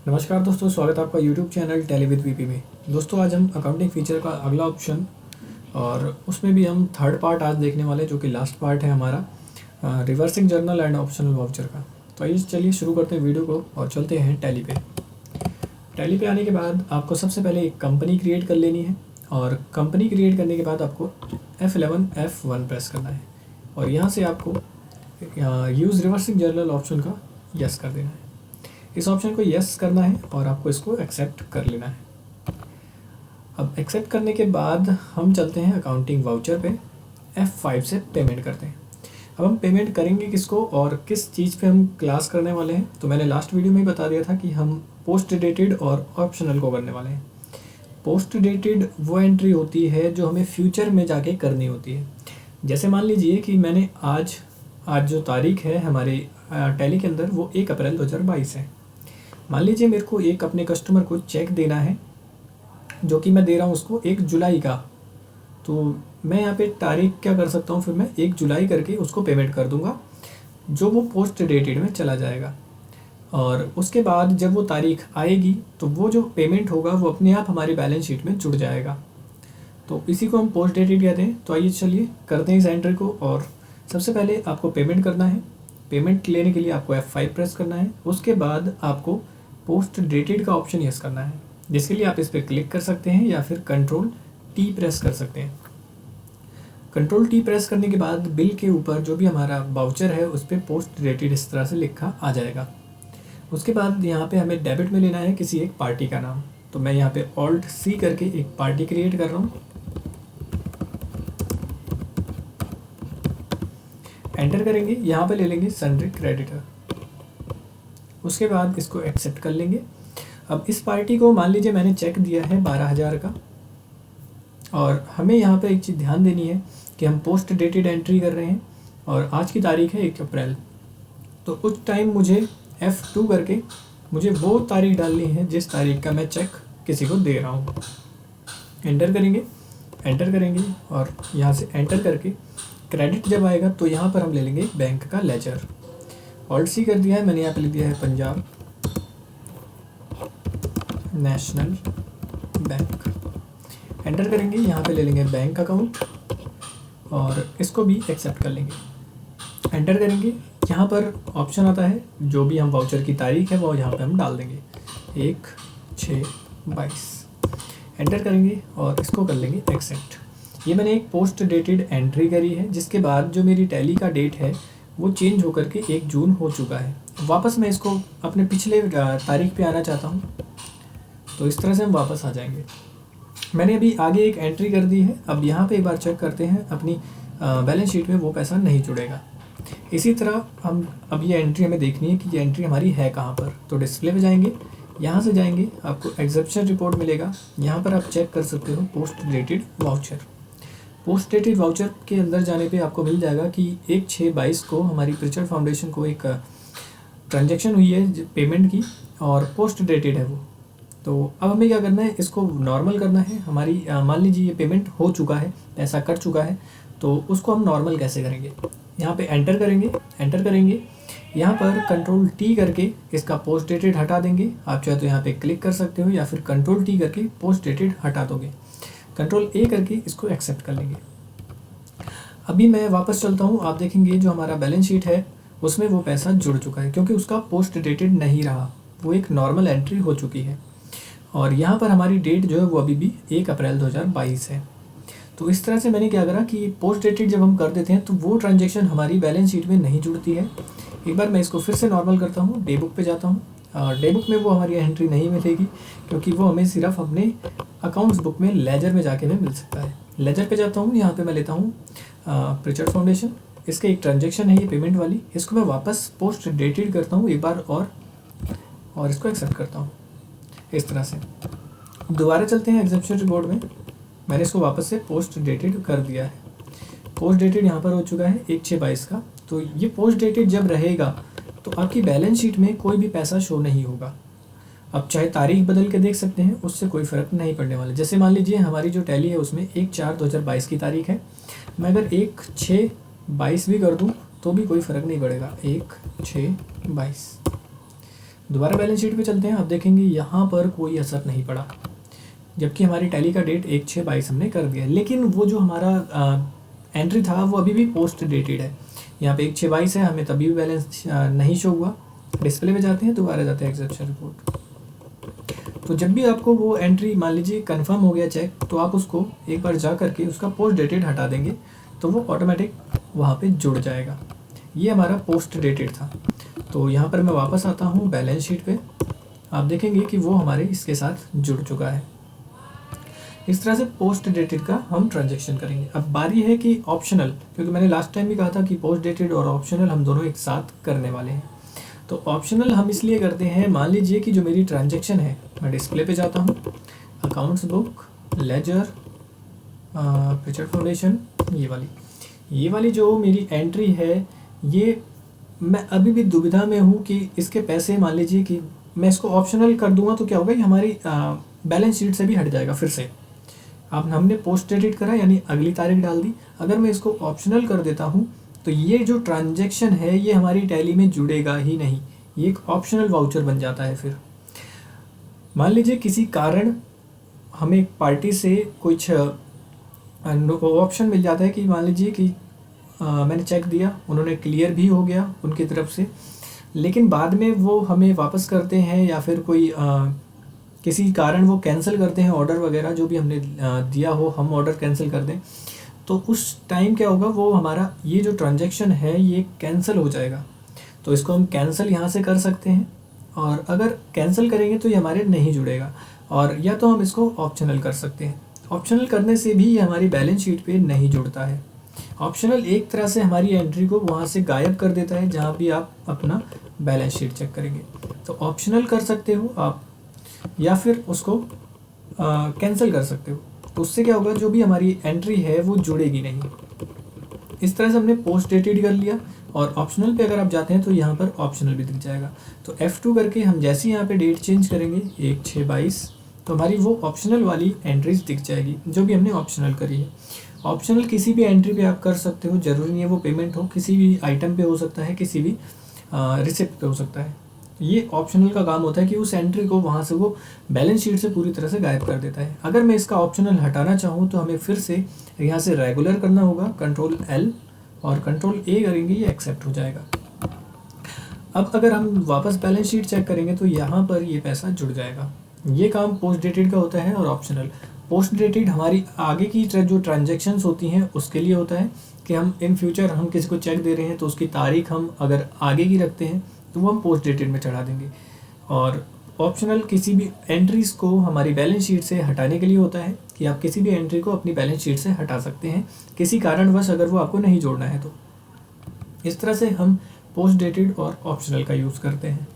नमस्कार दोस्तों, स्वागत है आपका YouTube channel tally with VP में। दोस्तों आज हम अकाउंटिंग फीचर का अगला ऑप्शन और उसमें भी हम थर्ड पार्ट आज देखने वाले हैं, जो कि लास्ट पार्ट है हमारा reversing journal and optional voucher का। तो आइए चलिए शुरू करते हैं वीडियो को और चलते हैं टैली पे। टैली पे आने के बाद आपको सबसे पहले एक कंपनी क्रिएट कर लेनी है और कंपनी क्रिएट करने के बाद आपको F11 F1 प्रेस करना है और यहाँ से आपको यूज़ रिवर्सिंग जर्नल ऑप्शन का यस कर देना है। इस ऑप्शन को यस करना है और आपको इसको एक्सेप्ट कर लेना है। अब एक्सेप्ट करने के बाद हम चलते हैं अकाउंटिंग वाउचर पे, F5 से पेमेंट करते हैं। अब हम पेमेंट करेंगे किसको और किस चीज़ पे हम क्लास करने वाले हैं, तो मैंने लास्ट वीडियो में ही बता दिया था कि हम पोस्ट डेटेड और ऑप्शनल को करने वाले हैं। पोस्ट डेटेड वो एंट्री होती है जो हमें फ्यूचर में जाके करनी होती है। जैसे मान लीजिए कि मैंने आज जो तारीख है हमारे टैली के अंदर वो 1 अप्रैल 2022 है। मान लीजिए मेरे को एक अपने कस्टमर को चेक देना है जो कि मैं दे रहा हूँ उसको 1 जुलाई का, तो मैं यहाँ पे तारीख क्या कर सकता हूँ, फिर मैं 1 जुलाई करके उसको पेमेंट कर दूँगा जो वो पोस्ट डेटेड में चला जाएगा। और उसके बाद जब वो तारीख आएगी तो वो जो पेमेंट होगा वो अपने आप हमारी बैलेंस शीट में जुड़ जाएगा। तो इसी को हम पोस्ट डेटेड कहते हैं। तो आइए चलिए करते हैं इस एंट्री को। और सबसे पहले आपको पेमेंट करना है। पेमेंट लेने के लिए आपको F5 प्रेस करना है। उसके बाद आपको पोस्ट डेटेड का ऑप्शन यस करना है, जिसके लिए आप इस पर क्लिक कर सकते हैं या फिर Ctrl+T प्रेस कर सकते हैं। Ctrl+T प्रेस करने के बाद बिल के ऊपर जो भी हमारा वाउचर है उस पर पोस्ट डेटेड इस तरह से लिखा आ जाएगा। उसके बाद यहाँ पे हमें डेबिट में लेना है किसी एक पार्टी का नाम। तो मैं यहाँ पे Alt+C करके एक पार्टी क्रिएट कर रहा हूँ। एंटर करेंगे, यहाँ पे ले लेंगे सन्ड्री क्रेडिटर। उसके बाद इसको एक्सेप्ट कर लेंगे। अब इस पार्टी को मान लीजिए मैंने चेक दिया है 12,000 का, और हमें यहाँ पे एक चीज़ ध्यान देनी है कि हम पोस्ट डेटेड एंट्री कर रहे हैं और आज की तारीख है 1 अप्रैल। तो उस टाइम मुझे F2 करके मुझे वो तारीख डालनी है जिस तारीख का मैं चेक किसी को दे रहा हूँ। एंटर करेंगे और यहाँ से एंटर करके क्रेडिट जब आएगा तो यहाँ पर हम ले लेंगे बैंक का लेजर। Alt+C कर दिया है, मैंने यहाँ पे लिख दिया है पंजाब नेशनल बैंक। एंटर करेंगे, यहाँ पे ले लेंगे बैंक अकाउंट और इसको भी एक्सेप्ट कर लेंगे। एंटर करेंगे, यहाँ पर ऑप्शन आता है जो भी हम वाउचर की तारीख है वो यहाँ पे हम डाल देंगे 1/6/22। एंटर करेंगे और इसको कर लेंगे एक्सेप्ट। ये मैंने एक पोस्ट डेटेड एंट्री करी है, जिसके बाद जो मेरी टैली का डेट है वो चेंज होकर के 1 जून हो चुका है। वापस मैं इसको अपने पिछले तारीख पे आना चाहता हूँ, तो इस तरह से हम वापस आ जाएंगे। मैंने अभी आगे एक एंट्री कर दी है। अब यहाँ पे एक बार चेक करते हैं, अपनी बैलेंस शीट में वो पैसा नहीं जुड़ेगा। इसी तरह हम अब ये एंट्री हमें देखनी है कि ये एंट्री हमारी है कहाँ पर। तो डिस्प्ले पे जाएंगे, यहाँ से जाएंगे, आपको एग्जेप्शन रिपोर्ट मिलेगा। यहाँ पर आप चेक कर सकते हो post dated voucher. Post dated voucher के अंदर जाने पे आपको मिल जाएगा कि 1/6/22 को हमारी प्रिचर्ड फाउंडेशन को एक ट्रांजैक्शन हुई है पेमेंट की और पोस्ट डेटेड है वो। तो अब हमें क्या करना है, इसको नॉर्मल करना है। हमारी मान लीजिए ये पेमेंट हो चुका है, पैसा कट चुका है, तो उसको हम नॉर्मल कैसे करेंगे। यहाँ पे एंटर करेंगे, यहाँ पर Ctrl+T करके इसका पोस्ट डेटेड हटा देंगे। आप चाहे तो यहाँ पे क्लिक कर सकते हो या फिर Ctrl+T करके पोस्ट डेटेड हटा दोगे। Ctrl+A करके इसको एक्सेप्ट कर लेंगे। अभी मैं वापस चलता हूँ, आप देखेंगे जो हमारा बैलेंस शीट है उसमें वो पैसा जुड़ चुका है, क्योंकि उसका पोस्ट डेटेड नहीं रहा, वो एक नॉर्मल एंट्री हो चुकी है। और यहाँ पर हमारी डेट जो है वो अभी भी 1 अप्रैल 2022 है। तो इस तरह से मैंने क्या करा कि पोस्ट डेटेड जब हम कर देते हैं तो वो ट्रांजैक्शन हमारी बैलेंस शीट में नहीं जुड़ती है। एक बार मैं इसको फिर से नॉर्मल करता हूँ, डे बुक पे जाता हूँ। डे बुक में वो हमारी एंट्री नहीं मिलेगी, क्योंकि वो हमें सिर्फ अपने अकाउंट्स बुक में लेजर में जाके में मिल सकता है। लेजर पे जाता हूँ, यहाँ पे मैं लेता हूँ प्रिचर्ड फाउंडेशन। इसका एक ट्रांजैक्शन है ये पेमेंट वाली, इसको मैं वापस पोस्ट डेटेड करता हूँ एक बार और इसको एक्सेप्ट करता हूँ इस तरह से। दोबारा चलते हैं एग्जेप्शन रिपोर्ट में। मैंने इसको वापस से पोस्ट डेटेड कर दिया है। पोस्ट डेटेड यहाँ पर हो चुका है 1/6/22 का। तो ये पोस्ट डेटेड जब रहेगा तो आपकी बैलेंस शीट में कोई भी पैसा शो नहीं होगा। अब चाहे तारीख बदल के देख सकते हैं, उससे कोई फ़र्क नहीं पड़ने वाला। जैसे मान लीजिए हमारी जो टैली है उसमें 1/4/2022 की तारीख है, मैं अगर 1/6/22 भी कर दूँ तो भी कोई फ़र्क नहीं पड़ेगा। 1/6/22 दोबारा बैलेंस शीट पे चलते हैं। आप देखेंगे यहाँ पर कोई असर नहीं पड़ा, जबकि हमारी टैली का डेट 1/6/22 हमने कर दिया। लेकिन वो जो हमारा एंट्री था वो अभी भी पोस्ट डेटेड है। यहाँ पे 1/6/22 है, हमें तभी भी बैलेंस नहीं शो हुआ। डिस्प्ले में जाते हैं, दोबारा जाते हैं एक्सेप्शन रिपोर्ट। तो जब भी आपको वो एंट्री मान लीजिए कंफर्म हो गया चेक, तो आप उसको एक बार जा करके उसका पोस्ट डेटेड हटा देंगे, तो वो ऑटोमेटिक वहाँ पे जुड़ जाएगा। ये हमारा पोस्ट डेटेड था। तो यहाँ पर मैं वापस आता हूँ बैलेंस शीट पे, आप देखेंगे कि वो हमारे इसके साथ जुड़ चुका है। इस तरह से पोस्ट डेटेड का हम ट्रांजैक्शन करेंगे। अब बारी है कि ऑप्शनल, क्योंकि मैंने लास्ट टाइम भी कहा था कि पोस्ट डेटेड और ऑप्शनल हम दोनों एक साथ करने वाले हैं। तो ऑप्शनल हम इसलिए करते हैं, मान लीजिए कि जो मेरी ट्रांजैक्शन है, मैं डिस्प्ले पे जाता हूँ, accounts book, ledger, picture foundation, ये वाली जो मेरी एंट्री है, ये मैं अभी भी दुविधा में हूँ कि इसके पैसे, मान लीजिए कि मैं इसको ऑप्शनल कर दूंगा तो क्या होगा, ये हमारी बैलेंस शीट से भी हट जाएगा फिर से। अब हमने पोस्ट डेटेड करा यानी अगली तारीख डाल दी। अगर मैं इसको ऑप्शनल कर देता हूँ तो ये जो ट्रांजैक्शन है ये हमारी टैली में जुड़ेगा ही नहीं, ये एक ऑप्शनल वाउचर बन जाता है। फिर मान लीजिए किसी कारण हमें एक पार्टी से कुछ ऑप्शन मिल जाता है कि मान लीजिए कि मैंने चेक दिया, उन्होंने क्लियर भी हो गया उनकी तरफ से, लेकिन बाद में वो हमें वापस करते हैं या फिर कोई किसी कारण वो कैंसिल करते हैं ऑर्डर वगैरह, जो भी हमने दिया हो हम ऑर्डर कैंसिल कर दें, तो उस टाइम क्या होगा, वो हमारा ये जो ट्रांजैक्शन है ये कैंसिल हो जाएगा। तो इसको हम कैंसिल यहाँ से कर सकते हैं, और अगर कैंसिल करेंगे तो ये हमारे नहीं जुड़ेगा। और या तो हम इसको ऑप्शनल कर सकते हैं। ऑप्शनल करने से भी ये हमारी बैलेंस शीट पे नहीं जुड़ता है। ऑप्शनल एक तरह से हमारी एंट्री को वहाँ से गायब कर देता है जहाँ भी आप अपना बैलेंस शीट चेक करेंगे। तो ऑप्शनल कर सकते हो आप, या फिर उसको कैंसिल कर सकते हो। तो उससे क्या होगा, जो भी हमारी एंट्री है वो जुड़ेगी नहीं। इस तरह से हमने पोस्ट डेटेड कर लिया। और ऑप्शनल पे अगर आप जाते हैं तो यहाँ पर ऑप्शनल भी दिख जाएगा। तो F2 करके हम जैसे ही यहाँ पे डेट चेंज करेंगे 1/6/22, तो हमारी वो ऑप्शनल वाली एंट्रीज दिख जाएगी जो भी हमने ऑप्शनल करी है। ऑप्शनल किसी भी एंट्री पे आप कर सकते हो, जरूरी नहीं है वो पेमेंट हो, किसी भी आइटम पे हो सकता है, किसी भी रिसिप्ट पे हो सकता है। ये ऑप्शनल का काम होता है कि उस एंट्री को वहाँ से वो बैलेंस शीट से पूरी तरह से गायब कर देता है। अगर मैं इसका ऑप्शनल हटाना चाहूँ तो हमें फिर से यहाँ से रेगुलर करना होगा, Ctrl+L और Ctrl+A करेंगे, ये एक्सेप्ट हो जाएगा। अब अगर हम वापस बैलेंस शीट चेक करेंगे तो यहाँ पर ये पैसा जुड़ जाएगा। ये काम पोस्ट डेटेड का होता है। और ऑप्शनल, पोस्ट डेटेड हमारी आगे की जो ट्रांजैक्शंस होती हैं उसके लिए होता है कि हम इन फ्यूचर हम किसी को चेक दे रहे हैं तो उसकी तारीख हम अगर आगे की रखते हैं तो वो हम पोस्ट डेटेड में चढ़ा देंगे। और ऑप्शनल किसी भी एंट्रीज को हमारी बैलेंस शीट से हटाने के लिए होता है कि आप किसी भी एंट्री को अपनी बैलेंस शीट से हटा सकते हैं किसी कारणवश, अगर वो आपको नहीं जोड़ना है तो। इस तरह से हम पोस्ट डेटेड और ऑप्शनल का यूज़ करते हैं।